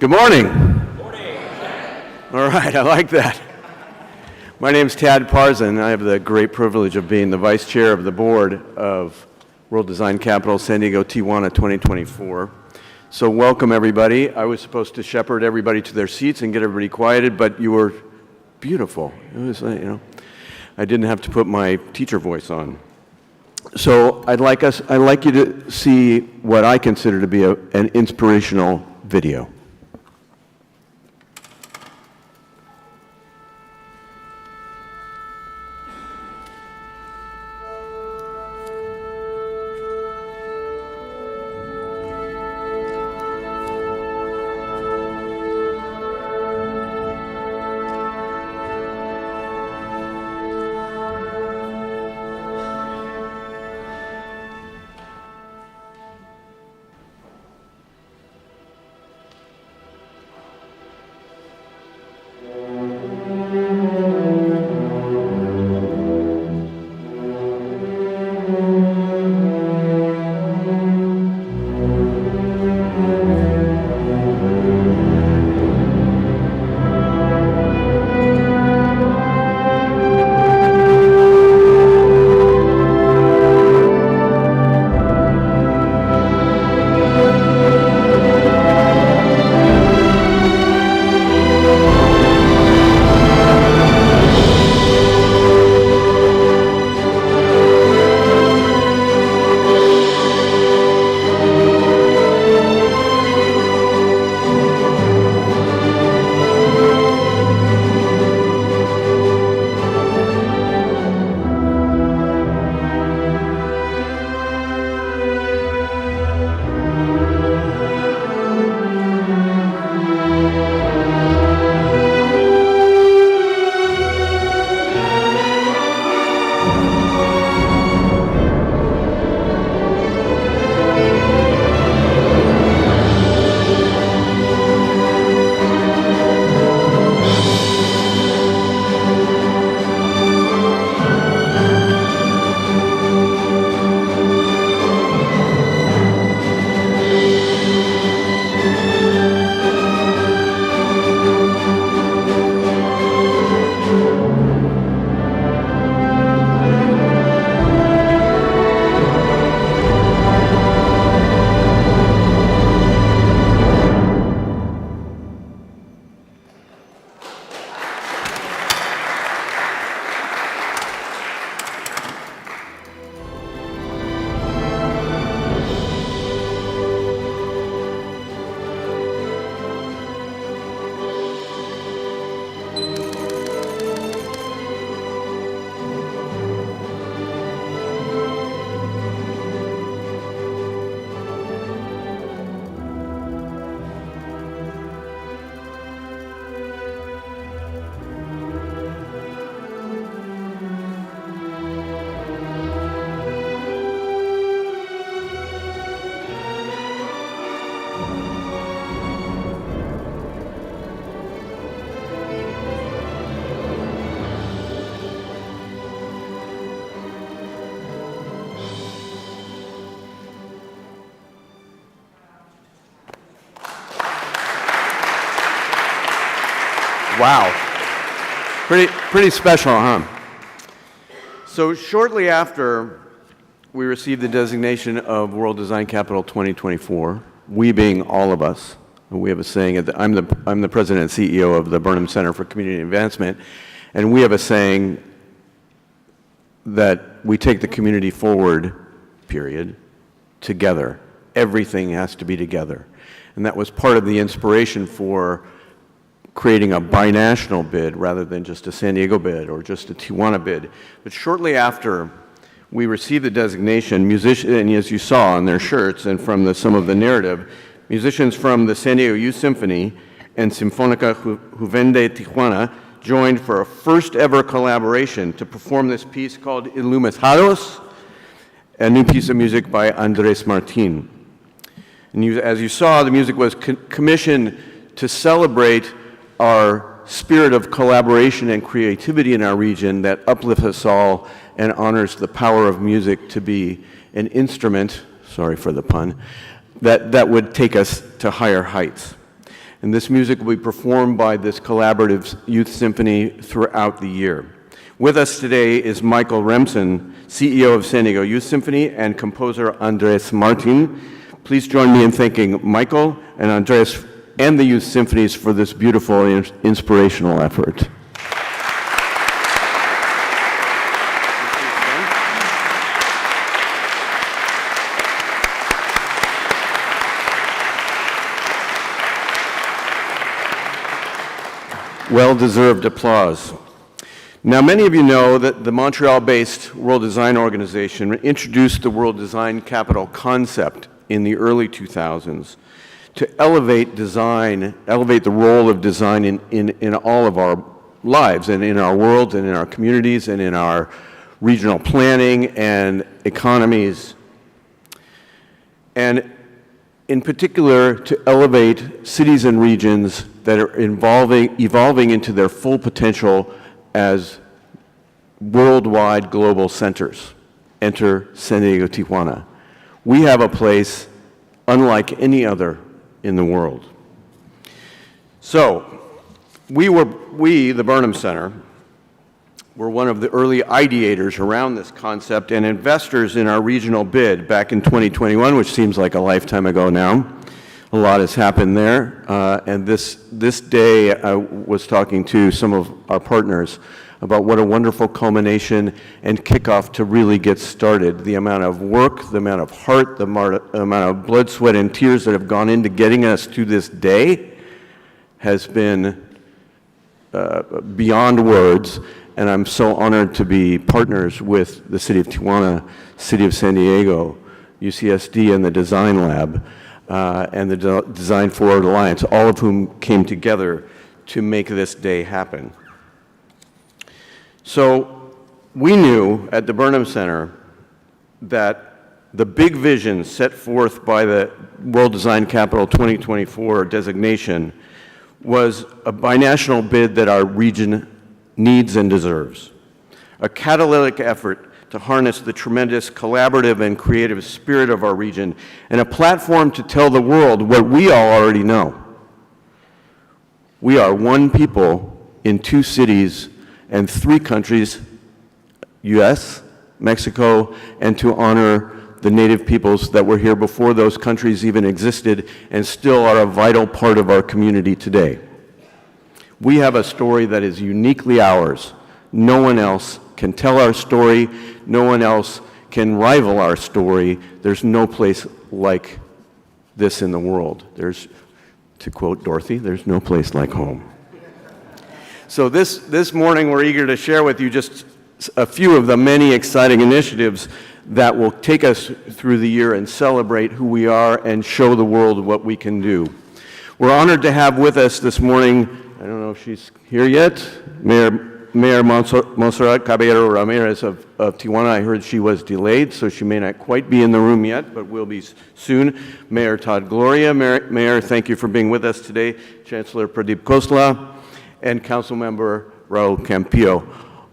Good morning. All right, I like that. My name is Todd Parzan. I have the great privilege of being the vice chair of the board of World Design Capital San Diego Tijuana 2024. So welcome everybody. I was supposed to shepherd everybody to their seats and get everybody quieted, but you were beautiful. It was, I didn't have to put my teacher voice on. So I'd like you to see what I consider to be an inspirational video. Wow. Pretty special, huh? So shortly after we received the designation of World Design Capital 2024, we being all of us, we have a saying, I'm the president and CEO of the Burnham Center for Community Advancement, and we have a saying that we take the community forward, period, together. Everything has to be together. And that was part of the inspiration for creating a binational bid rather than just a San Diego bid or just a Tijuana bid. But shortly after we received the designation, musicians, and as you saw on their shirts and from some of the narrative, musicians from the San Diego Youth Symphony and Sinfónica Juvenil de Tijuana joined for a first ever collaboration to perform this piece called Iluminados, a new piece of music by Andrés Martín. And as you saw, the music was commissioned to celebrate our spirit of collaboration and creativity in our region that uplifts us all and honors the power of music to be an instrument, sorry for the pun, that would take us to higher heights. And this music will be performed by this collaborative youth symphony throughout the year. With us today is Michael Remsen, CEO of San Diego Youth Symphony, and composer Andres Martin. Please join me in thanking Michael and Andres and the Youth Symphonies for this beautiful and inspirational effort. Well-deserved applause. Now, many of you know that the Montreal-based World Design Organization introduced the World Design Capital concept in the early 2000s to elevate design, elevate the role of design in all of our lives and in our world and in our communities and in our regional planning and economies. And in particular, to elevate cities and regions that are evolving into their full potential as worldwide global centers. Enter San Diego, Tijuana. We have a place unlike any other in the world. So, we, the Burnham Center, were one of the early ideators around this concept and investors in our regional bid back in 2021, which seems like a lifetime ago now. A lot has happened there, and this day I was talking to some of our partners about what a wonderful culmination and kickoff to really get started. The amount of work, the amount of heart, the amount of blood, sweat, and tears that have gone into getting us to this day has been beyond words, and I'm so honored to be partners with the City of Tijuana, City of San Diego, UCSD, and the Design Lab, and the Design Forward Alliance, all of whom came together to make this day happen. So we knew at the Burnham Center that the big vision set forth by the World Design Capital 2024 designation was a binational bid that our region needs and deserves. A catalytic effort to harness the tremendous collaborative and creative spirit of our region, and a platform to tell the world what we all already know. We are one people in 2 cities and 3 countries, US, Mexico, and to honor the native peoples that were here before those countries even existed and still are a vital part of our community today. We have a story that is uniquely ours. No one else can tell our story. No one else can rival our story. There's no place like this in the world. There's, to quote Dorothy, there's no place like home. So this morning we're eager to share with you just a few of the many exciting initiatives that will take us through the year and celebrate who we are and show the world what we can do. We're honored to have with us this morning, I don't know if she's here yet, Mayor Montserrat Caballero Ramirez of Tijuana. I heard she was delayed, so she may not quite be in the room yet, but will be soon. Mayor Todd Gloria. Mayor, thank you for being with us today. Chancellor Pradeep Khosla, and Councilmember Raul Campillo,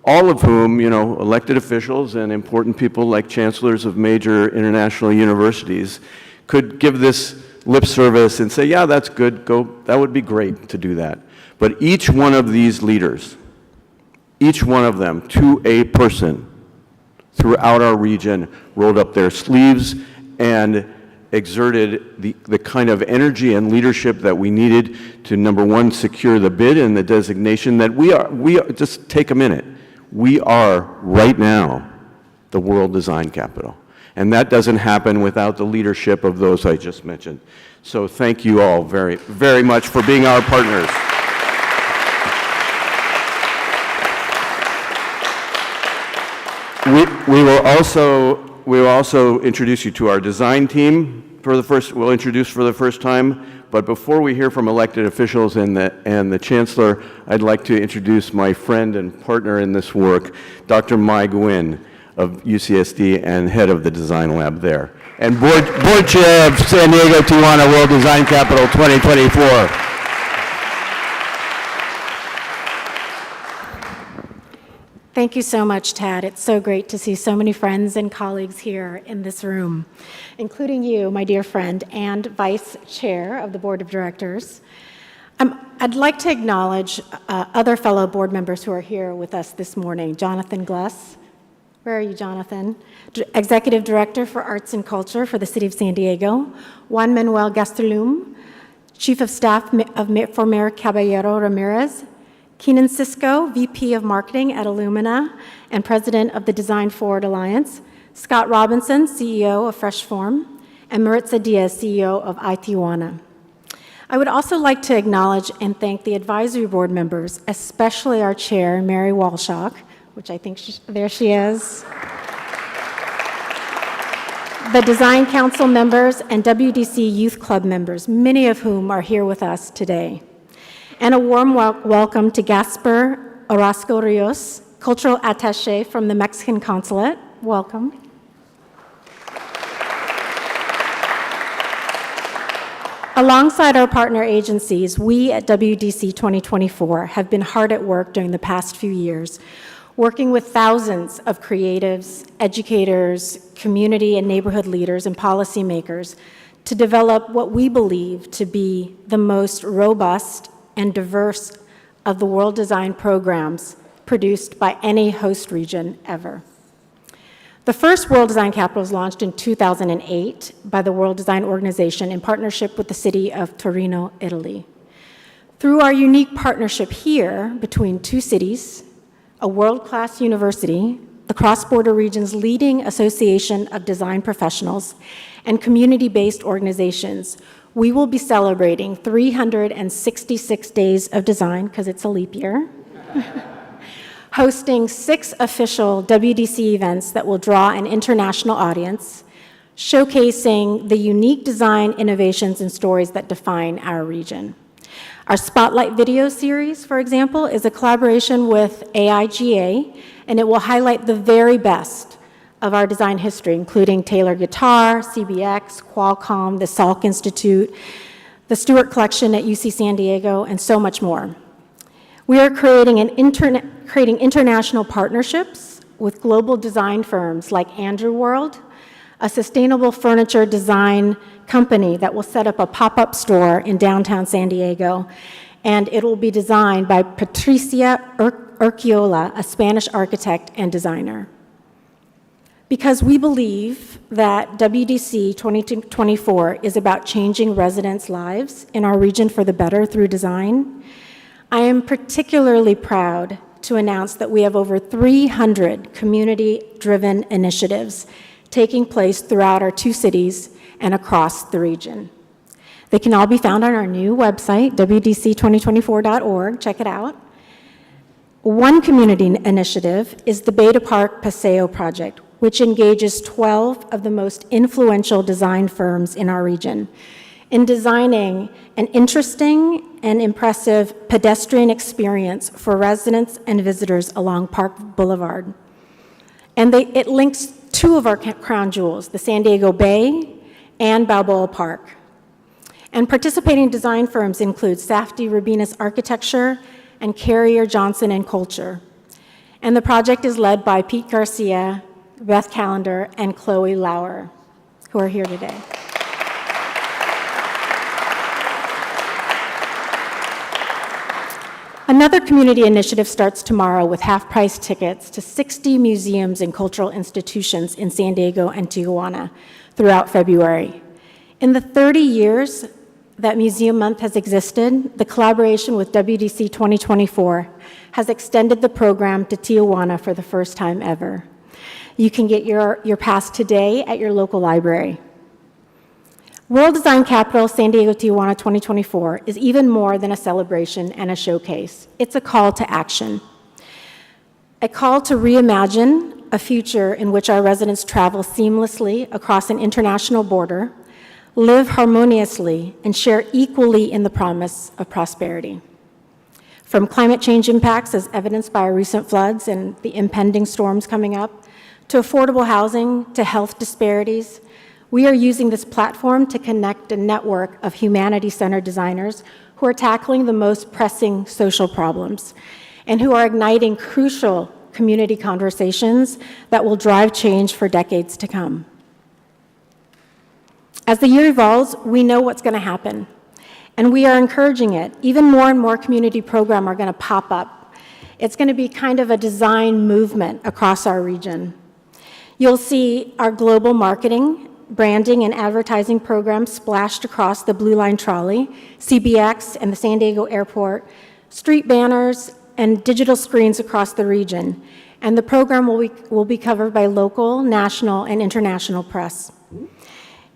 all of whom, you know, elected officials and important people like chancellors of major international universities could give this lip service and say, yeah, that's good, go, that would be great to do that. But each one of these leaders, each one of them, to a person throughout our region, rolled up their sleeves and exerted the kind of energy and leadership that we needed to, number one, secure the bid and the designation that we are, just take a minute, we are right now the World Design Capital. And that doesn't happen without the leadership of those I just mentioned. So thank you all very, very much for being our partners. We will also introduce you to our design team we'll introduce for the first time. But before we hear from elected officials and the Chancellor, I'd like to introduce my friend and partner in this work, Dr. Mai Nguyen of UCSD and head of the Design Lab there, and board chair of San Diego Tijuana World Design Capital 2024. Thank you so much, Tad. It's so great to see so many friends and colleagues here in this room, including you, my dear friend, and Vice Chair of the Board of Directors. I'd like to acknowledge other fellow board members who are here with us this morning. Jonathan Gless. Where are you, Jonathan? Executive Director for Arts and Culture for the City of San Diego. Juan Manuel Gastelum, Chief of Staff for Mayor Caballero Ramirez. Keenan Cisco, VP of Marketing at Illumina and President of the Design Forward Alliance. Scott Robinson, CEO of Fresh Form. And Maritza Diaz, CEO of Tijuana. I would also like to acknowledge and thank the advisory board members, especially our chair, Mary Walshock, which I think there she is. The Design Council members and WDC Youth Club members, many of whom are here with us today. And a warm welcome to Gasper Orozco Rios, Cultural Attaché from the Mexican Consulate. Welcome. Alongside our partner agencies, we at WDC 2024 have been hard at work during the past few years, working with thousands of creatives, educators, community and neighborhood leaders, and policymakers to develop what we believe to be the most robust and diverse of the World Design programs produced by any host region ever. The first World Design Capital was launched in 2008 by the World Design Organization in partnership with the city of Torino, Italy. Through our unique partnership here between two cities, a world-class university, the cross-border region's leading association of design professionals, and community-based organizations, we will be celebrating 366 days of design, because it's a leap year, hosting 6 official WDC events that will draw an international audience, showcasing the unique design innovations and stories that define our region. Our Spotlight video series, for example, is a collaboration with AIGA, and it will highlight the very best of our design history, including Taylor Guitar, CBX, Qualcomm, the Salk Institute, the Stewart Collection at UC San Diego, and so much more. We are creating international partnerships with global design firms like Andrew World, a sustainable furniture design company that will set up a pop-up store in downtown San Diego, and it will be designed by Patricia Urquiola, a Spanish architect and designer. Because we believe that WDC 2024 is about changing residents' lives in our region for the better through design, I am particularly proud to announce that we have over 300 community-driven initiatives taking place throughout our 2 cities and across the region. They can all be found on our new website, wdc2024.org. Check it out. One community initiative is the Beta Park Paseo project, which engages 12 of the most influential design firms in our region in designing an interesting and impressive pedestrian experience for residents and visitors along Park Boulevard. And it links 2 of our crown jewels, the San Diego Bay and Balboa Park. And participating design firms include Safdie Rubinas Architecture and Carrier Johnson & Culture. And the project is led by Pete Garcia, Beth Callender, and Chloe Lauer, who are here today. Another community initiative starts tomorrow with half-price tickets to 60 museums and cultural institutions in San Diego and Tijuana throughout February. In the 30 years that Museum Month has existed, the collaboration with WDC 2024 has extended the program to Tijuana for the first time ever. You can get your pass today at your local library. World Design Capital San Diego Tijuana 2024 is even more than a celebration and a showcase. It's a call to action. A call to reimagine a future in which our residents travel seamlessly across an international border, live harmoniously, and share equally in the promise of prosperity. From climate change impacts, as evidenced by our recent floods and the impending storms coming up, to affordable housing, to health disparities, we are using this platform to connect a network of humanity-centered designers who are tackling the most pressing social problems and who are igniting crucial community conversations that will drive change for decades to come. As the year evolves, we know what's going to happen. and we are encouraging it. Even more and more community programs are going to pop up. It's going to be kind of a design movement across our region. You'll see our global marketing, branding, and advertising programs splashed across the Blue Line trolley, CBX, and the San Diego Airport, street banners, and digital screens across the region. And the program will be covered by local, national, and international press.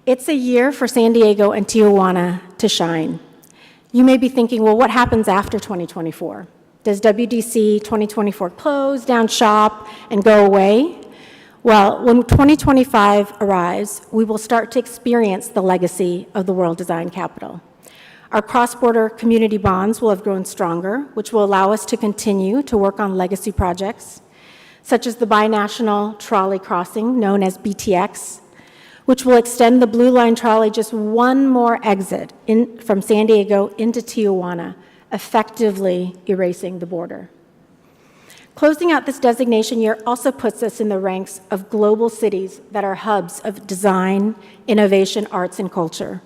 It's a year for San Diego and Tijuana to shine. You may be thinking, well, what happens after 2024? Does WDC 2024 close down shop and go away? Well, when 2025 arrives, we will start to experience the legacy of the World Design Capital. Our cross-border community bonds will have grown stronger, which will allow us to continue to work on legacy projects, such as the binational trolley crossing, known as BTX, which will extend the Blue Line trolley just one more exit from San Diego into Tijuana, effectively erasing the border. Closing out this designation year also puts us in the ranks of global cities that are hubs of design, innovation, arts, and culture.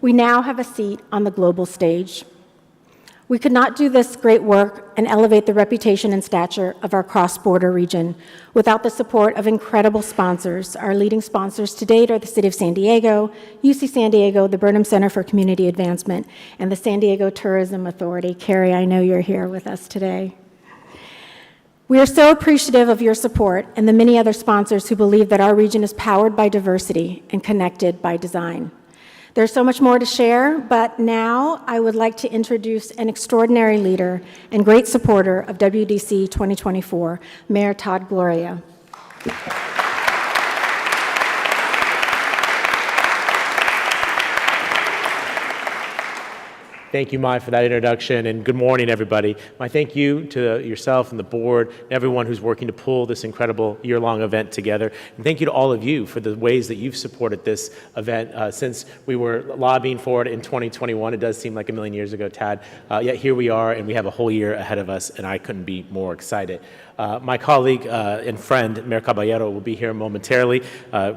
We now have a seat on the global stage. We could not do this great work and elevate the reputation and stature of our cross-border region without the support of incredible sponsors. Our leading sponsors to date are the City of San Diego, UC San Diego, the Burnham Center for Community Advancement, and the San Diego Tourism Authority. Carrie, I know you're here with us today. We are so appreciative of your support and the many other sponsors who believe that our region is powered by diversity and connected by design. There's so much more to share, but now I would like to introduce an extraordinary leader and great supporter of WDC 2024, Mayor Todd Gloria. Thank you, Mai, for that introduction, and good morning, everybody. My thank you to yourself and the board, and everyone who's working to pull this incredible year-long event together. And thank you to all of you for the ways that you've supported this event since we were lobbying for it in 2021. It does seem like a million years ago, Tad. Yet here we are, and we have a whole year ahead of us, and I couldn't be more excited. My colleague and friend, Mayor Caballero, will be here momentarily.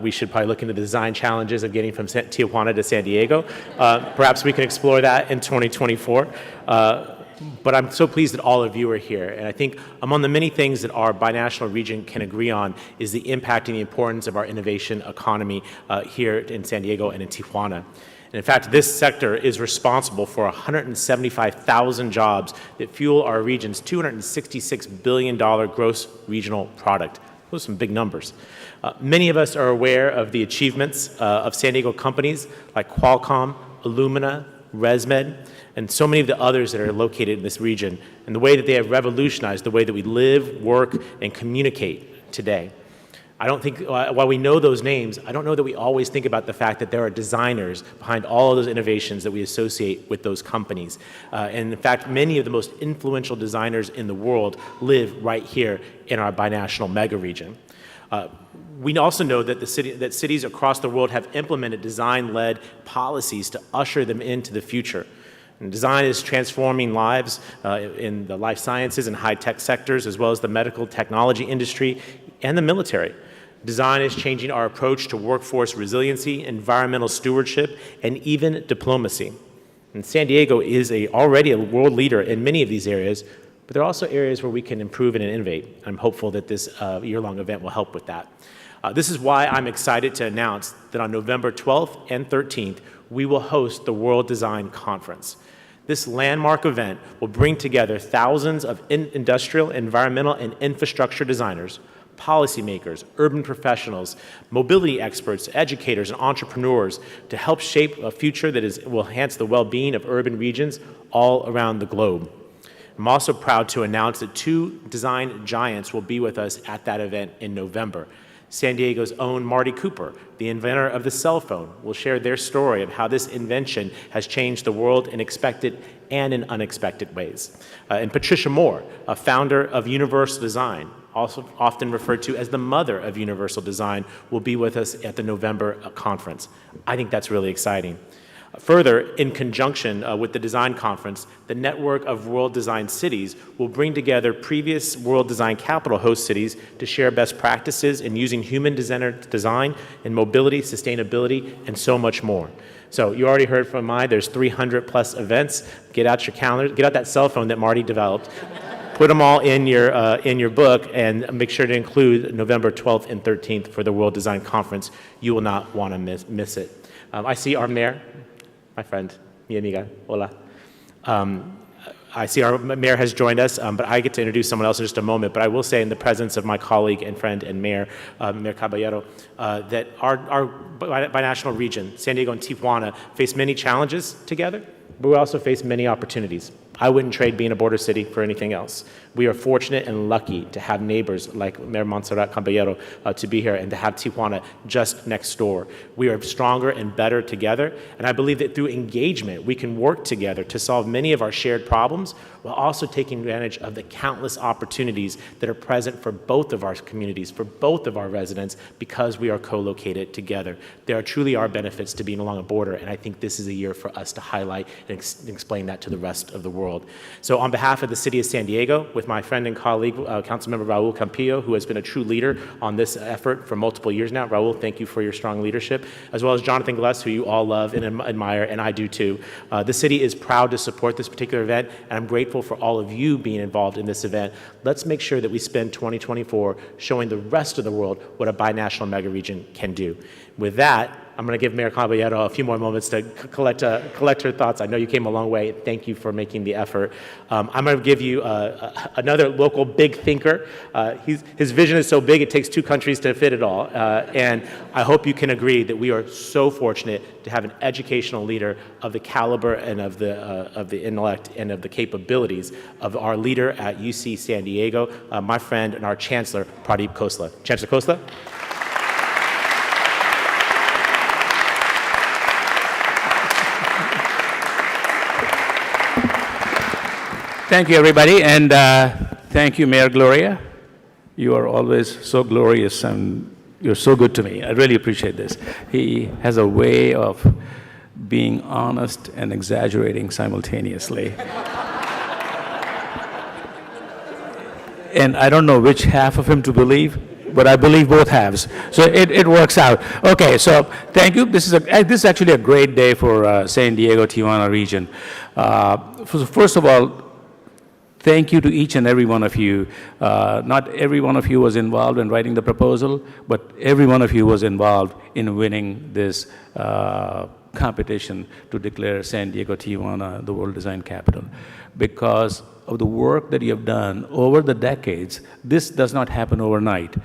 We should probably look into the design challenges of getting from Tijuana to San Diego. Perhaps we can explore that in 2024. But I'm so pleased that all of you are here. And I think among the many things that our binational region can agree on is the impact and the importance of our innovation economy here in San Diego and in Tijuana. And in fact, this sector is responsible for 175,000 jobs that fuel our region's $266 billion gross regional product. Those are some big numbers. Many of us are aware of the achievements of San Diego companies like Qualcomm, Illumina, ResMed, and so many of the others that are located in this region, and the way that they have revolutionized the way that we live, work, and communicate today. I don't think, while we know those names, I don't know that we always think about the fact that there are designers behind all of those innovations that we associate with those companies. And in fact, many of the most influential designers in the world live right here in our binational mega region. We also know that cities across the world have implemented design-led policies to usher them into the future. And design is transforming lives in the life sciences and high-tech sectors, as well as the medical technology industry and the military. Design is changing our approach to workforce resiliency, environmental stewardship, and even diplomacy. And San Diego is already a world leader in many of these areas, but there are also areas where we can improve and innovate. I'm hopeful that this year-long event will help with that. This is why I'm excited to announce that on November 12th and 13th, we will host the World Design Conference. This landmark event will bring together thousands of industrial, environmental, and infrastructure designers, policymakers, urban professionals, mobility experts, educators, and entrepreneurs to help shape a future that will enhance the well-being of urban regions all around the globe. I'm also proud to announce that two design giants will be with us at that event in November. San Diego's own Marty Cooper, the inventor of the cell phone, will share their story of how this invention has changed the world in expected and in unexpected ways. And Patricia Moore, a founder of Universal Design, also often referred to as the mother of Universal Design, will be with us at the November conference. I think that's really exciting. Further, in conjunction with the design conference, the network of World Design Cities will bring together previous World Design Capital host cities to share best practices in using human-centered design in mobility, sustainability, and so much more. So you already heard from Mai, there's 300 plus events. Get out your calendar, get out that cell phone that Marty developed, put them all in your book, and make sure to include November 12th and 13th for the World Design Conference. You will not want to miss it. I see our mayor, my friend, mi amiga, hola. I see our mayor has joined us, but I get to introduce someone else in just a moment. But I will say in the presence of my colleague and friend and mayor, Mayor Caballero, that our binational region, San Diego and Tijuana, face many challenges together, but we also face many opportunities. I wouldn't trade being a border city for anything else. We are fortunate and lucky to have neighbors like Mayor Montserrat Caballero to be here and to have Tijuana just next door. We are stronger and better together, and I believe that through engagement, we can work together to solve many of our shared problems while also taking advantage of the countless opportunities that are present for both of our communities, for both of our residents, because we are co-located together. There truly are benefits to being along a border, and I think this is a year for us to highlight and explain that to the rest of the world. So on behalf of the City of San Diego, with my friend and colleague, Councilmember Raul Campillo, who has been a true leader on this effort for multiple years now. Raul, thank you for your strong leadership, as well as Jonathan Gless, who you all love and admire, and I do too. The city is proud to support this particular event, and I'm grateful for all of you being involved in this event. Let's make sure that we spend 2024 showing the rest of the world what a binational mega region can do. With that, I'm going to give Mayor Caballero a few more moments to collect her thoughts. I know you came a long way. Thank you for making the effort. I'm going to give you another local big thinker. His vision is so big, it takes 2 countries to fit it all. And I hope you can agree that we are so fortunate to have an educational leader of the caliber and of the intellect and of the capabilities of our leader at UC San Diego, my friend and our Chancellor, Pradeep Khosla. Chancellor Khosla. Thank you, everybody, and thank you, Mayor Gloria. You are always so glorious, and you're so good to me. I really appreciate this. He has a way of being honest and exaggerating simultaneously. And I don't know which half of him to believe, but I believe both halves. So it works out. Okay, so thank you. This is actually a great day for San Diego, Tijuana region. First of all, thank you to each and every one of you. Not every one of you was involved in writing the proposal, but every one of you was involved in winning this competition to declare San Diego, Tijuana the World Design Capital. Because of the work that you have done over the decades, this does not happen overnight.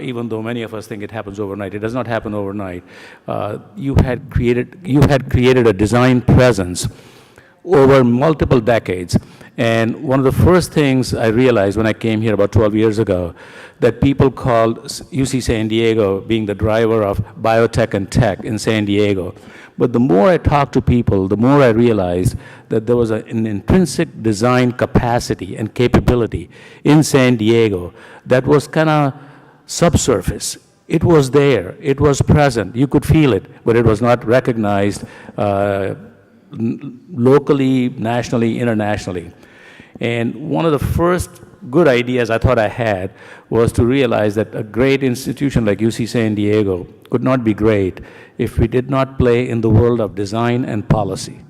Even though many of us think it happens overnight, it does not happen overnight. You had created a design presence over multiple decades. And one of the first things I realized when I came here about 12 years ago, that people called UC San Diego being the driver of biotech and tech in San Diego. But the more I talked to people, the more I realized that there was an intrinsic design capacity and capability in San Diego that was kind of subsurface. It was there, it was present, you could feel it, but it was not recognized locally, nationally, internationally. And one of the first good ideas I thought I had was to realize that a great institution like UC San Diego could not be great if we did not play in the world of design and policy.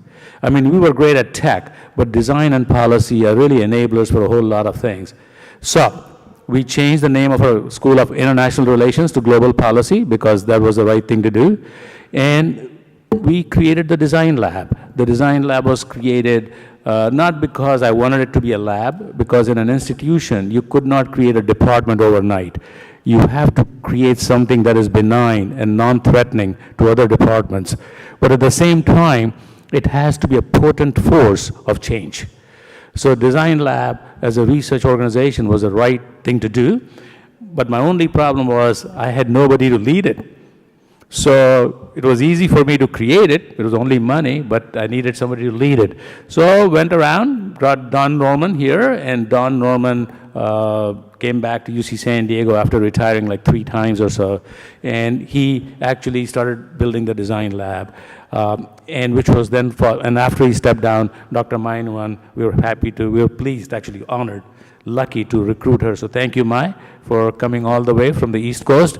I mean, we were great at tech, but design and policy are really enablers for a whole lot of things. So we changed the name of our School of International Relations to Global Policy because that was the right thing to do. And we created the Design Lab. The Design Lab was created not because I wanted it to be a lab, because in an institution, you could not create a department overnight. You have to create something that is benign and non-threatening to other departments. But at the same time, it has to be a potent force of change. So Design Lab, as a research organization, was the right thing to do. But my only problem was I had nobody to lead it. So it was easy for me to create it. It was only money, but I needed somebody to lead it. So I went around, brought Don Norman here, and Don Norman came back to UC San Diego after retiring like 3 times or so. And he actually started building the Design Lab. And which was then, and after he stepped down, Dr. Mainwan, we were pleased, actually honored, lucky to recruit her. So thank you, Mai, for coming all the way from the East Coast.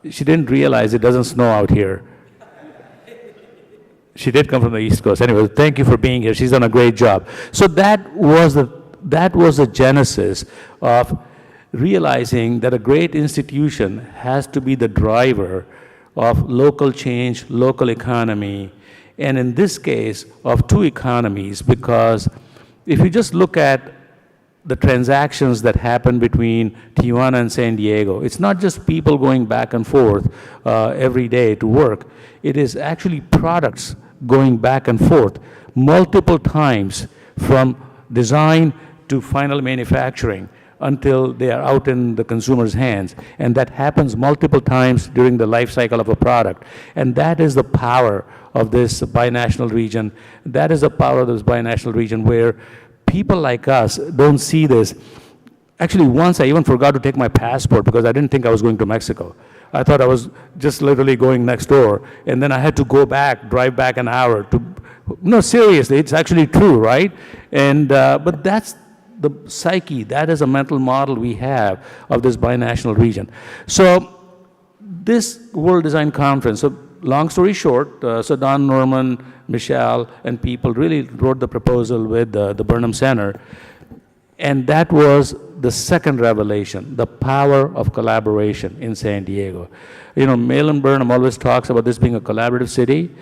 She didn't realize it doesn't snow out here. She did come from the East Coast. Anyway, thank you for being here. She's done a great job. So that was the genesis of realizing that a great institution has to be the driver of local change, local economy, and in this case, of two economies, because if you just look at the transactions that happen between Tijuana and San Diego, it's not just people going back and forth every day to work. It is actually products going back and forth multiple times from design to final manufacturing until they are out in the consumer's hands. And that happens multiple times during the life cycle of a product. And that is the power of this binational region. That is the power of this binational region where people like us don't see this. Actually, once I even forgot to take my passport because I didn't think I was going to Mexico. I thought I was just literally going next door. And then I had to go back, drive back an hour to, no, seriously, it's actually true, right? And, but that's the psyche, that is a mental model we have of this binational region. So this World Design Conference, so long story short, so Don Norman, Michelle, and people really wrote the proposal with the Burnham Center, and that was the second revelation, the power of collaboration in San Diego. You know, Malin Burnham always talks about this being a collaborative city.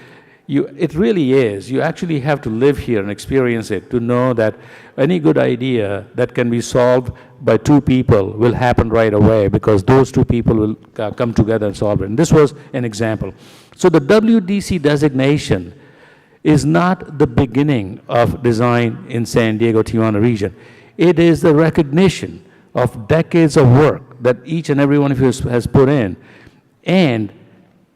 It really is. You actually have to live here and experience it to know that any good idea that can be solved by two people will happen right away because those two people will come together and solve it. And this was an example. So the WDC designation is not the beginning of design in San Diego, Tijuana region. It is the recognition of decades of work that each and every one of you has put in. And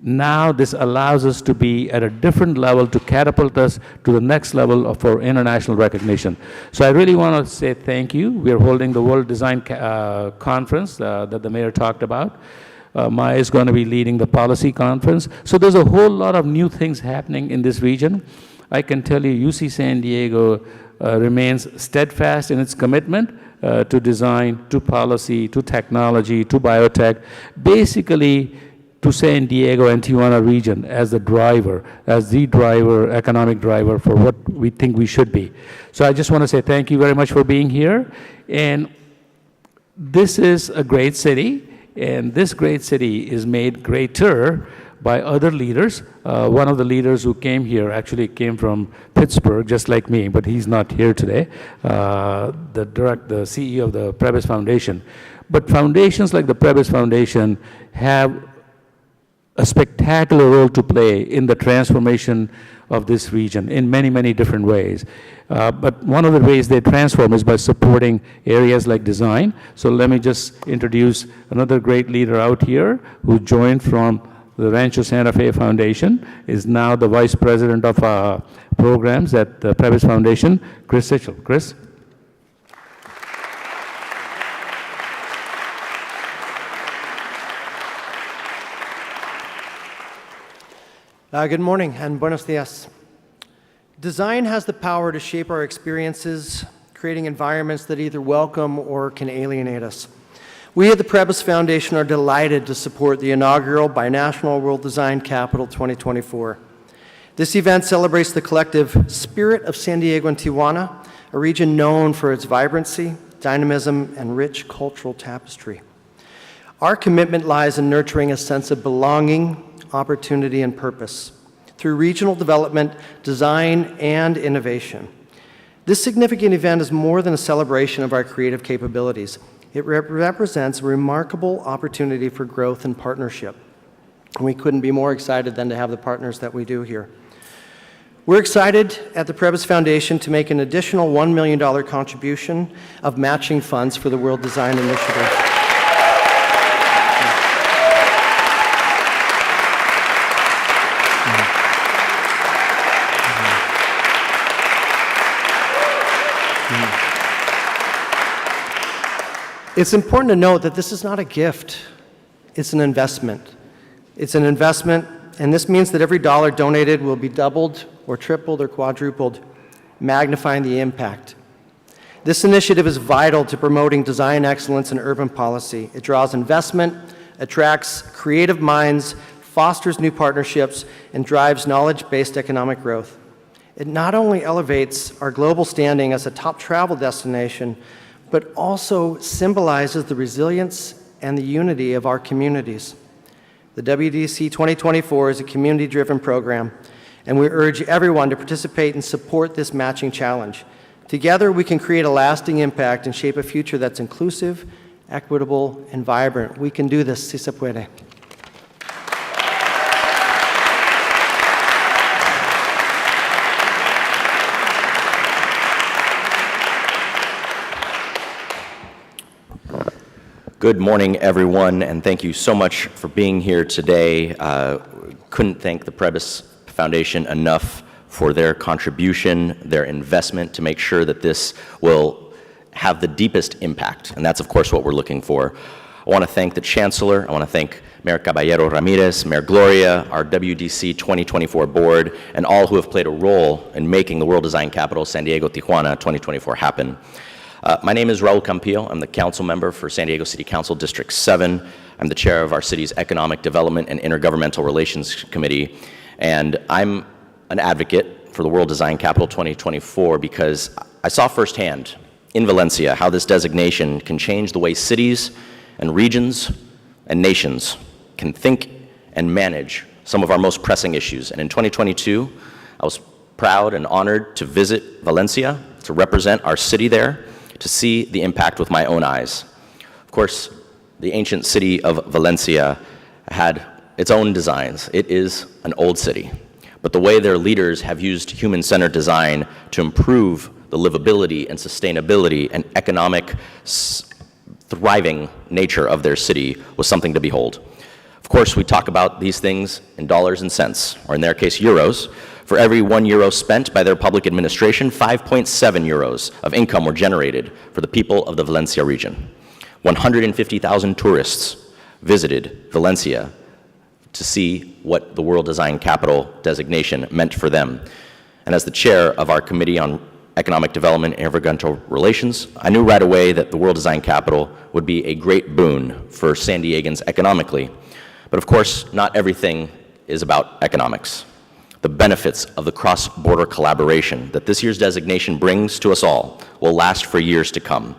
now this allows us to be at a different level to catapult us to the next level for international recognition. So I really want to say thank you. We're holding the World Design Conference that the mayor talked about. Maya is going to be leading the policy conference. So there's a whole lot of new things happening in this region. I can tell you UC San Diego remains steadfast in its commitment to design, to policy, to technology, to biotech, basically to San Diego and Tijuana region as the driver, economic driver for what we think we should be. So I just want to say thank you very much for being here. And this is a great city, and this great city is made greater by other leaders. One of the leaders who came here actually came from Pittsburgh, just like me, but he's not here today, the CEO of the Preis Foundation. But foundations like the Preis Foundation have a spectacular role to play in the transformation of this region in many, many different ways. But one of the ways they transform is by supporting areas like design. So let me just introduce another great leader out here who joined from the Rancho Santa Fe Foundation, is now the Vice President of Programs at the Preis Foundation, Chris Sitchell. Chris? Good morning and buenos dias. Design has the power to shape our experiences, creating environments that either welcome or can alienate us. We at the Preis Foundation are delighted to support the inaugural Binational World Design Capital 2024. This event celebrates the collective spirit of San Diego and Tijuana, a region known for its vibrancy, dynamism, and rich cultural tapestry. Our commitment lies in nurturing a sense of belonging, opportunity, and purpose through regional development, design, and innovation. This significant event is more than a celebration of our creative capabilities. It represents a remarkable opportunity for growth and partnership. And we couldn't be more excited than to have the partners that we do here. We're excited at the Preis Foundation to make an additional $1 million contribution of matching funds for the World Design Initiative. It's important to note that this is not a gift, it's an investment. It's an investment, and this means that every dollar donated will be doubled or tripled or quadrupled, magnifying the impact. This initiative is vital to promoting design excellence in urban policy. It draws investment, attracts creative minds, fosters new partnerships, and drives knowledge-based economic growth. It not only elevates our global standing as a top travel destination, but also symbolizes the resilience and the unity of our communities. The WDC 2024 is a community-driven program, and we urge everyone to participate and support this matching challenge. Together, we can create a lasting impact and shape a future that's inclusive, equitable, and vibrant. We can do this. Si se puede. Good morning, everyone, and thank you so much for being here today. Couldn't thank the Preis Foundation enough for their contribution, their investment to make sure that this will have the deepest impact, and that's, of course, what we're looking for. I want to thank the Chancellor. I want to thank Mayor Caballero Ramirez, Mayor Gloria, our WDC 2024 board, and all who have played a role in making the World Design Capital San Diego Tijuana 2024 happen. My name is Raul Campillo. I'm the council member for San Diego City Council District 7. I'm the chair of our city's Economic Development and Intergovernmental Relations Committee, and I'm an advocate for the World Design Capital 2024 because I saw firsthand in Valencia how this designation can change the way cities and regions and nations can think and manage some of our most pressing issues. And in 2022, I was proud and honored to visit Valencia, to represent our city there, to see the impact with my own eyes. Of course, the ancient city of Valencia had its own designs. It is an old city. But the way their leaders have used human-centered design to improve the livability and sustainability and economic thriving nature of their city was something to behold. Of course, we talk about these things in dollars and cents, or in their case, euros. For every €1 spent by their public administration, 5.7 euros of income were generated for the people of the Valencia region. 150,000 tourists visited Valencia to see what the World Design Capital designation meant for them. And as the chair of our Committee on Economic Development and Intergovernmental Relations, I knew right away that the World Design Capital would be a great boon for San Diegans economically. But of course, not everything is about economics. The benefits of the cross-border collaboration that this year's designation brings to us all will last for years to come.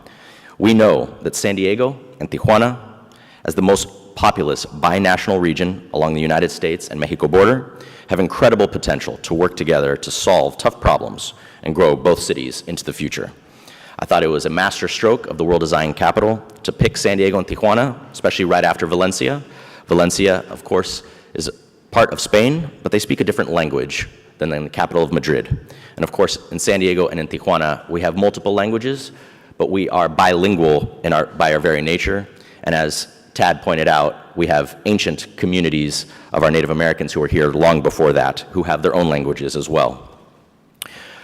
We know that San Diego and Tijuana, as the most populous binational region along the United States and Mexico border, have incredible potential to work together to solve tough problems and grow both cities into the future. I thought it was a master stroke of the World Design Capital to pick San Diego and Tijuana, especially right after Valencia. Valencia, of course, is part of Spain, but they speak a different language than in the capital of Madrid. And of course, in San Diego and in Tijuana, we have multiple languages, but we are bilingual by our very nature. And as Tad pointed out, we have ancient communities of our Native Americans who were here long before that, who have their own languages as well.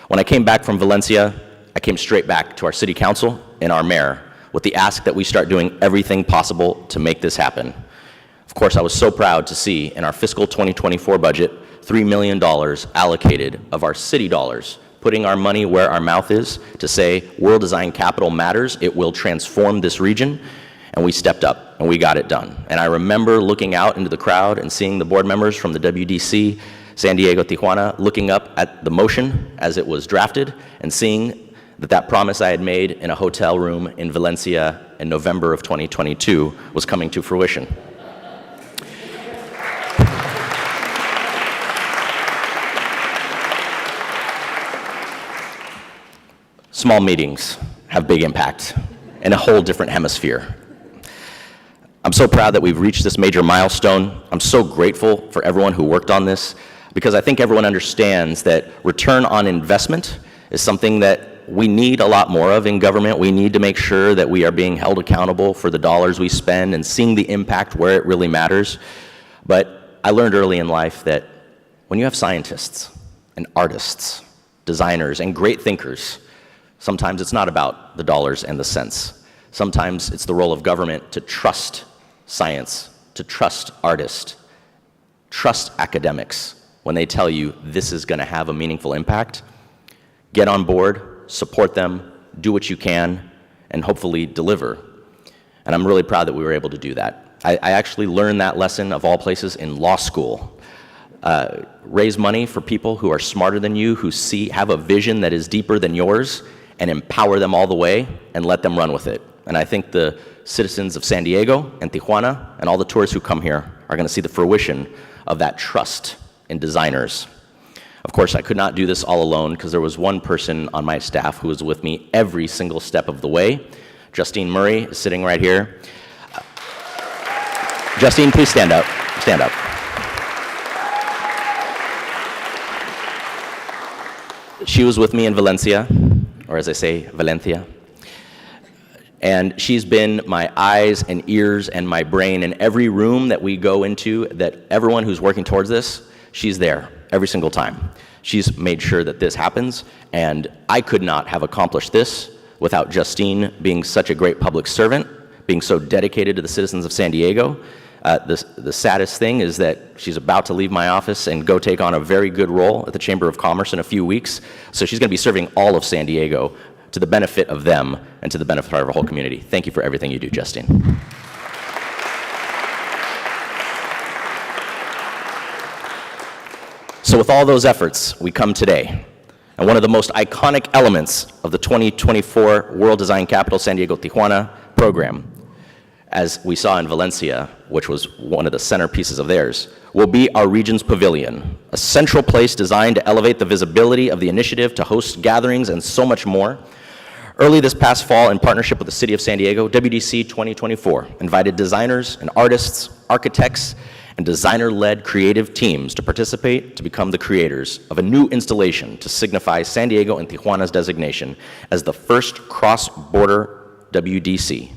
When I came back from Valencia, I came straight back to our city council and our mayor with the ask that we start doing everything possible to make this happen. Of course, I was so proud to see in our fiscal 2024 budget, $3 million allocated of our city dollars, putting our money where our mouth is to say, World Design Capital matters, it will transform this region, and we stepped up and we got it done. And I remember looking out into the crowd and seeing the board members from the WDC, San Diego, Tijuana, looking up at the motion as it was drafted and seeing that that promise I had made in a hotel room in Valencia in November of 2022 was coming to fruition. Small meetings have big impact in a whole different hemisphere. I'm so proud that we've reached this major milestone. I'm so grateful for everyone who worked on this because I think everyone understands that return on investment is something that we need a lot more of in government. We need to make sure that we are being held accountable for the dollars we spend and seeing the impact where it really matters. But I learned early in life that when you have scientists and artists, designers, and great thinkers, sometimes it's not about the dollars and the cents. Sometimes it's the role of government to trust science, to trust artists, trust academics when they tell you this is going to have a meaningful impact. Get on board, support them, do what you can, and hopefully deliver. And I'm really proud that we were able to do that. I actually learned that lesson, of all places, in law school. Raise money for people who are smarter than you, who have a vision that is deeper than yours, and empower them all the way and let them run with it. And I think the citizens of San Diego and Tijuana and all the tourists who come here are going to see the fruition of that trust in designers. Of course, I could not do this all alone because there was one person on my staff who was with me every single step of the way. Justine Murray is sitting right here. Justine, please stand up. Stand up. She was with me in Valencia, or as I say, Valencia. And she's been my eyes and ears and my brain in every room that we go into, that everyone who's working towards this, she's there every single time. She's made sure that this happens, and I could not have accomplished this without Justine being such a great public servant, being so dedicated to the citizens of San Diego. The saddest thing is that she's about to leave my office and go take on a very good role at the Chamber of Commerce in a few weeks. So she's going to be serving all of San Diego to the benefit of them and to the benefit of our whole community. Thank you for everything you do, Justine. So with all those efforts, we come today. And one of the most iconic elements of the 2024 World Design Capital San Diego Tijuana program, as we saw in Valencia, which was one of the centerpieces of theirs, will be our region's pavilion, a central place designed to elevate the visibility of the initiative, to host gatherings, and so much more. Early this past fall, in partnership with the City of San Diego, WDC 2024 invited designers and artists, architects, and designer-led creative teams to participate to become the creators of a new installation to signify San Diego and Tijuana's designation as the first cross-border WDC.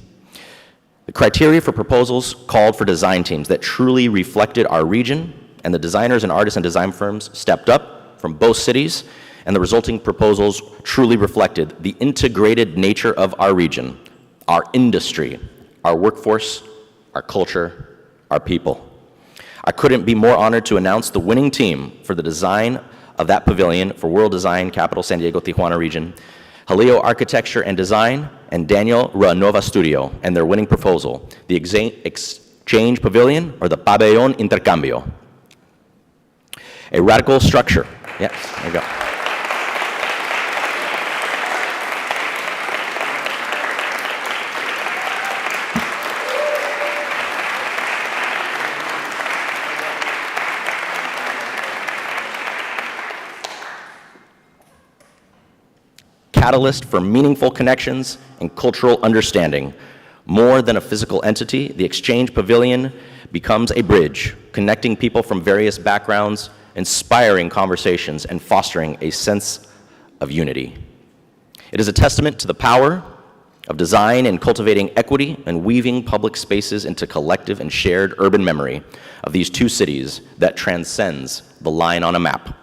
The criteria for proposals called for design teams that truly reflected our region, and the designers and artists and design firms stepped up from both cities, and the resulting proposals truly reflected the integrated nature of our region, our industry, our workforce, our culture, our people. I couldn't be more honored to announce the winning team for the design of that pavilion for World Design Capital San Diego Tijuana region, Jaleo Architecture and Design, and Daniel Ruanova Studio, and their winning proposal, the Exchange Pavilion, or the Pavilion Intercambio. A radical structure. Yes, there you go. Catalyst for meaningful connections and cultural understanding. More than a physical entity, the Exchange Pavilion becomes a bridge, connecting people from various backgrounds, inspiring conversations, and fostering a sense of unity. It is a testament to the power of design in cultivating equity and weaving public spaces into collective and shared urban memory of these two cities that transcends the line on a map.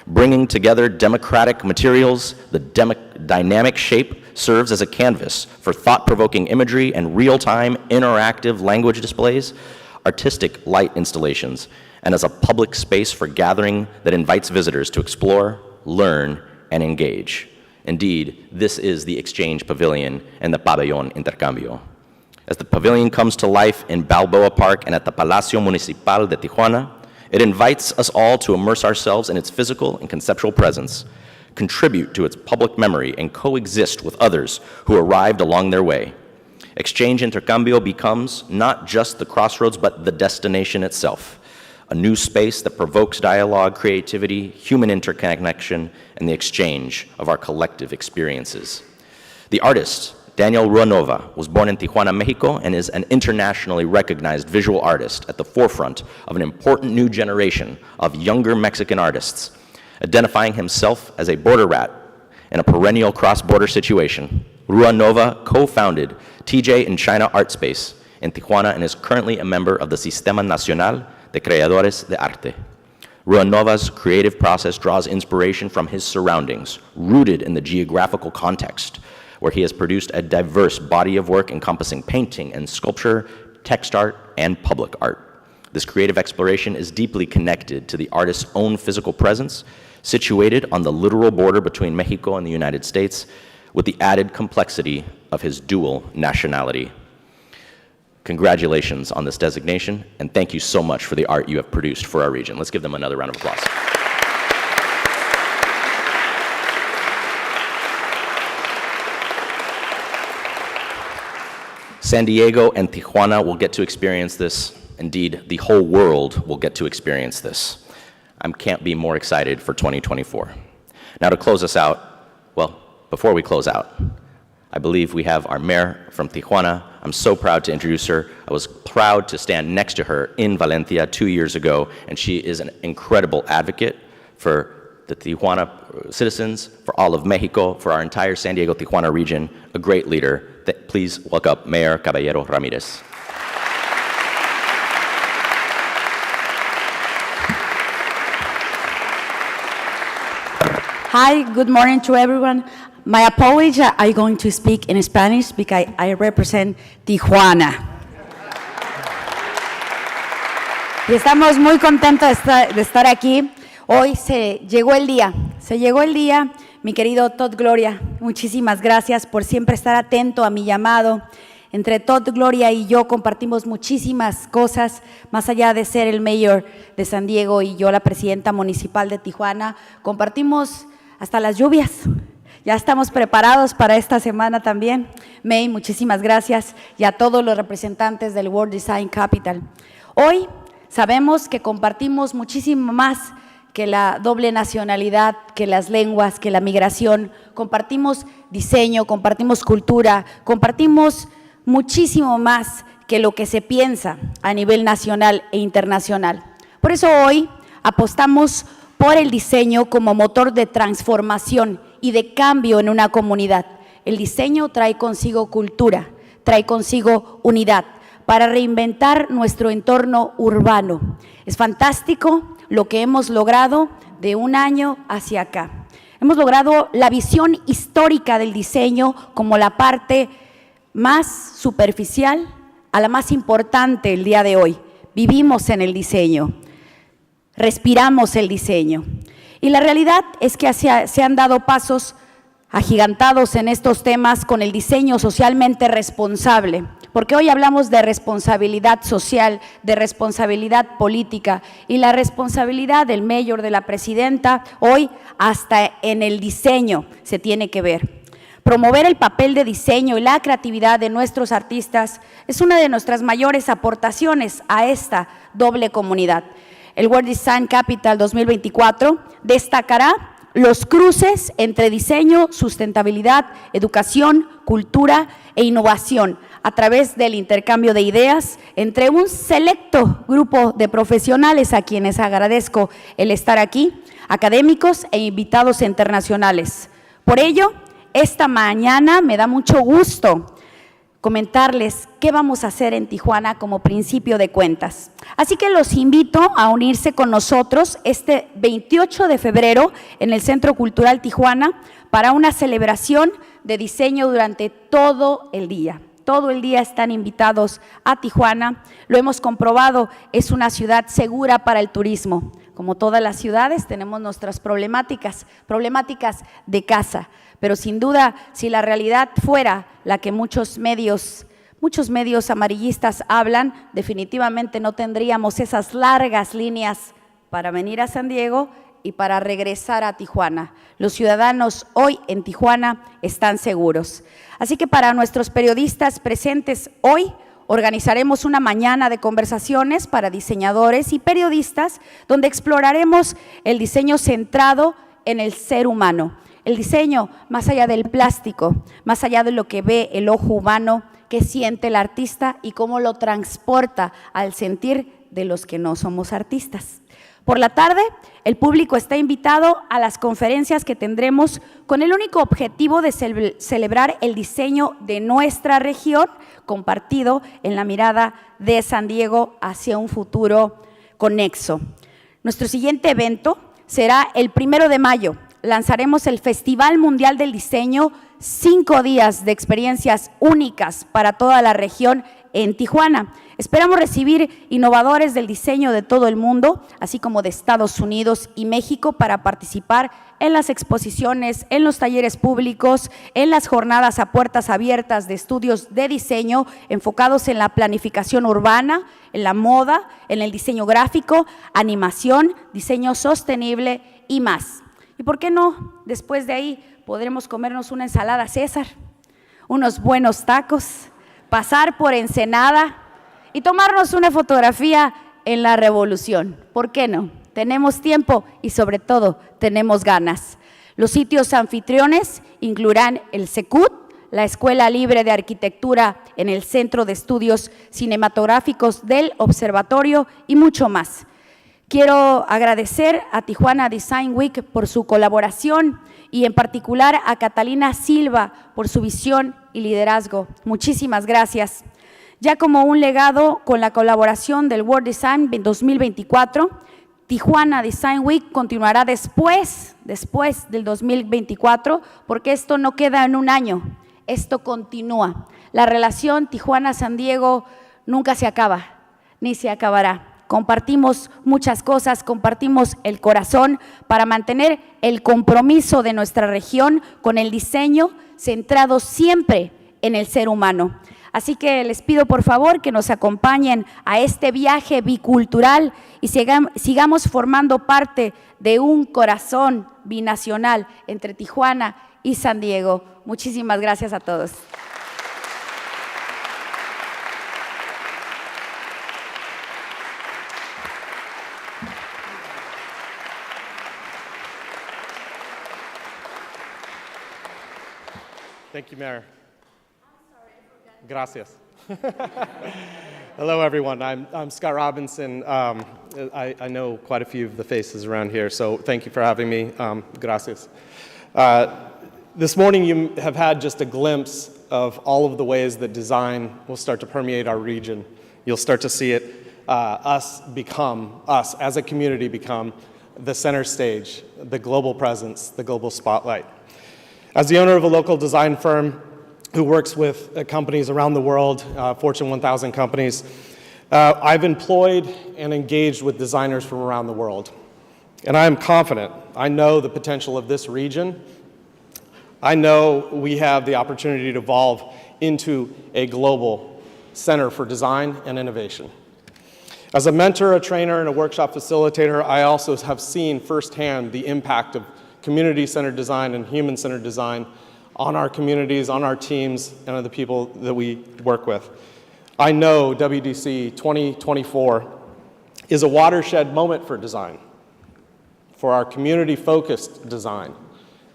Bringing together democratic materials, the dynamic shape serves as a canvas for thought-provoking imagery and real-time interactive language displays, artistic light installations, and as a public space for gathering that invites visitors to explore, learn, and engage. Indeed, this is the Exchange Pavilion and the Pavilion Intercambio. As the pavilion comes to life in Balboa Park and at the Palacio Municipal de Tijuana, it invites us all to immerse ourselves in its physical and conceptual presence, contribute to its public memory, and coexist with others who arrived along their way. Exchange Intercambio becomes not just the crossroads, but the destination itself, a new space that provokes dialogue, creativity, human interconnection, and the exchange of our collective experiences. The artist, Daniel Ruanova, was born in Tijuana, Mexico, and is an internationally recognized visual artist at the forefront of an important new generation of younger Mexican artists, identifying himself as a border rat in a perennial cross-border situation. Ruanova co-founded TJ in China Art Space in Tijuana and is currently a member of the Sistema Nacional de Creadores de Arte. Ruanova's creative process draws inspiration from his surroundings, rooted in the geographical context, where he has produced a diverse body of work encompassing painting and sculpture, text art, and public art. This creative exploration is deeply connected to the artist's own physical presence, situated on the literal border between Mexico and the United States, with the added complexity of his dual nationality. Congratulations on this designation, and thank you so much for the art you have produced for our region. Let's give them another round of applause. San Diego and Tijuana will get to experience this. Indeed, the whole world will get to experience this. I can't be more excited for 2024. Now to close us out, well, before we close out, I believe we have our mayor from Tijuana. I'm so proud to introduce her. I was proud to stand next to her in Valencia 2 years ago, and she is an incredible advocate for the Tijuana citizens, for all of Mexico, for our entire San Diego-Tijuana region, a great leader. Please welcome Mayor Caballero Ramirez. Hi, good morning to everyone. My apologies, I'm going to speak in Spanish because I represent Tijuana. Y estamos muy contentos de estar aquí. Hoy se llegó el día, mi querido Todd, Gloria, muchísimas gracias por siempre estar atento a mi llamado. Entre Todd, Gloria y yo compartimos muchísimas cosas, más allá de ser el mayor de San Diego y yo la presidenta municipal de Tijuana, compartimos hasta las lluvias. Ya estamos preparados para esta semana también. May, muchísimas gracias, y a todos los representantes del World Design Capital. Hoy sabemos que compartimos muchísimo más que la doble nacionalidad, que las lenguas, que la migración. Compartimos diseño, compartimos cultura, compartimos muchísimo más que lo que se piensa a nivel nacional e internacional. Por eso hoy apostamos por el diseño como motor de transformación y de cambio en una comunidad. El diseño trae consigo cultura, trae consigo unidad para reinventar nuestro entorno urbano. Es fantástico lo que hemos logrado de un año hacia acá. Hemos logrado la visión histórica del diseño como la parte más superficial a la más importante el día de hoy. Vivimos en el diseño, respiramos el diseño. Y la realidad es que se han dado pasos agigantados en estos temas con el diseño socialmente responsable, porque hoy hablamos de responsabilidad social, de responsabilidad política, y la responsabilidad del mayor, de la presidenta, hoy hasta en el diseño se tiene que ver. Promover el papel de diseño y la creatividad de nuestros artistas es una de nuestras mayores aportaciones a esta doble comunidad. El World Design Capital 2024 destacará los cruces entre diseño, sustentabilidad, educación, cultura e innovación a través del intercambio de ideas entre un selecto grupo de profesionales a quienes agradezco el estar aquí, académicos e invitados internacionales. Por ello, esta mañana me da mucho gusto comentarles qué vamos a hacer en Tijuana como principio de cuentas. Así que los invito a unirse con nosotros este 28 de febrero en el Centro Cultural Tijuana para una celebración de diseño durante todo el día. Todo el día están invitados a Tijuana. Lo hemos comprobado, es una ciudad segura para el turismo. Como todas las ciudades, tenemos nuestras problemáticas de casa. Pero sin duda, si la realidad fuera la que muchos medios amarillistas hablan, definitivamente no tendríamos esas largas líneas para venir a San Diego y para regresar a Tijuana. Los ciudadanos hoy en Tijuana están seguros. Así que para nuestros periodistas presentes hoy, organizaremos una mañana de conversaciones para diseñadores y periodistas donde exploraremos el diseño centrado en el ser humano. El diseño más allá del plástico, más allá de lo que ve el ojo humano, qué siente el artista y cómo lo transporta al sentir de los que no somos artistas. Por la tarde, el público está invitado a las conferencias que tendremos con el único objetivo de celebrar el diseño de nuestra región compartido en la mirada de San Diego hacia un futuro conexo. Nuestro siguiente evento será el 1 de mayo. Lanzaremos el Festival Mundial del Diseño, 5 días de experiencias únicas para toda la región en Tijuana. Esperamos recibir innovadores del diseño de todo el mundo, así como de Estados Unidos y México, para participar en las exposiciones, en los talleres públicos, en las jornadas a puertas abiertas de estudios de diseño enfocados en la planificación urbana, en la moda, en el diseño gráfico, animación, diseño sostenible y más. ¿Y por qué no? Después de ahí podremos comernos una ensalada César, unos buenos tacos, pasar por Ensenada y tomarnos una fotografía en la Revolución. ¿Por qué no? Tenemos tiempo y sobre todo tenemos ganas. Los sitios anfitriones incluirán el Secut, la Escuela Libre de Arquitectura en el Centro de Estudios Cinematográficos del Observatorio y mucho más. Quiero agradecer a Tijuana Design Week por su colaboración y en particular a Catalina Silva por su visión y liderazgo. Muchísimas gracias. Ya como un legado con la colaboración del World Design 2024, Tijuana Design Week continuará después del 2024, porque esto no queda en un año, esto continúa. La relación Tijuana-San Diego nunca se acaba, ni se acabará. Compartimos muchas cosas, compartimos el corazón para mantener el compromiso de nuestra región con el diseño centrado siempre en el ser humano. Así que les pido por favor que nos acompañen a este viaje bicultural y sigamos formando parte de un corazón binacional entre Tijuana y San Diego. Muchísimas gracias a todos. Thank you, Mayor. Gracias. Hello, everyone. I'm Scott Robinson. I know quite a few of the faces around here, so thank you for having me. Gracias. This morning, you have had just a glimpse of all of the ways that design will start to permeate our region. You'll start to see it, us as a community become the center stage, the global presence, the global spotlight. As the owner of a local design firm who works with companies around the world, Fortune 1000 companies, I've employed and engaged with designers from around the world. And I am confident, I know the potential of this region. I know we have the opportunity to evolve into a global center for design and innovation. As a mentor, a trainer, and a workshop facilitator, I also have seen firsthand the impact of community-centered design and human-centered design on our communities, on our teams, and on the people that we work with. I know WDC 2024 is a watershed moment for design, for our community-focused design,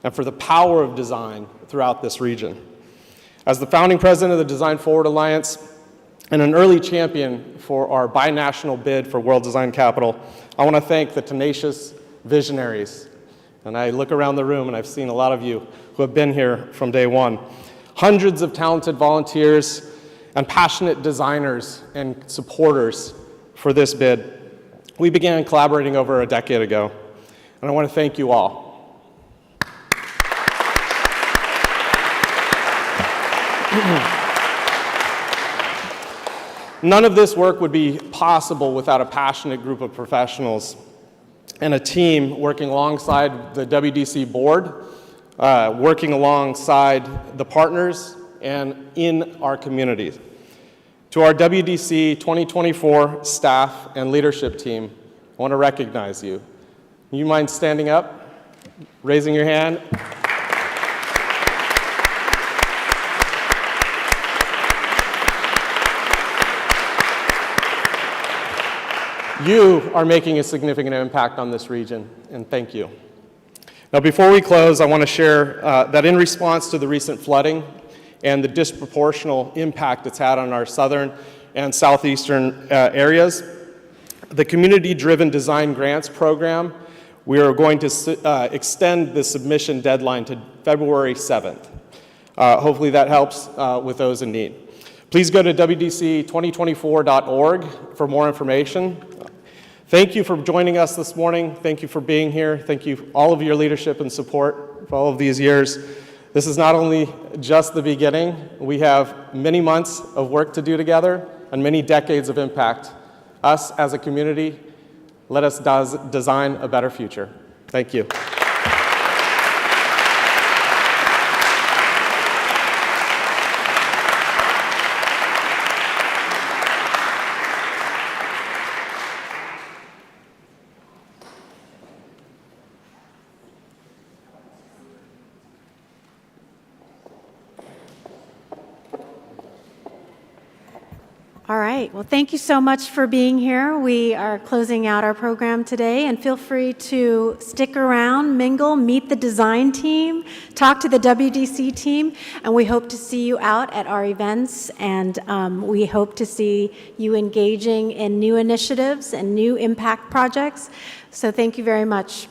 and for the power of design throughout this region. As the founding president of the Design Forward Alliance and an early champion for our binational bid for World Design Capital, I want to thank the tenacious visionaries. And I look around the room and I've seen a lot of you who have been here from day one. Hundreds of talented volunteers and passionate designers and supporters for this bid. We began collaborating over a decade ago, and I want to thank you all. None of this work would be possible without a passionate group of professionals and a team working alongside the WDC board, working alongside the partners and in our communities. To our WDC 2024 staff and leadership team, I want to recognize you. You mind standing up, raising your hand? You are making a significant impact on this region, and thank you. Now, before we close, I want to share that in response to the recent flooding and the disproportional impact it's had on our southern and southeastern areas, the Community-Driven Design Grants Program, we are going to extend the submission deadline to February 7th. Hopefully that helps with those in need. Please go to WDC2024.org for more information. Thank you for joining us this morning. Thank you for being here. Thank you for all of your leadership and support for all of these years. This is not only just the beginning. We have many months of work to do together, and many decades of impact, us as a community, let us design a better future. Thank you. All right. Well, thank you so much for being here. We are closing out our program today, and feel free to stick around, mingle, meet the design team, talk to the WDC team, and we hope to see you out at our events, and we hope to see you engaging in new initiatives and new impact projects. So thank you very much.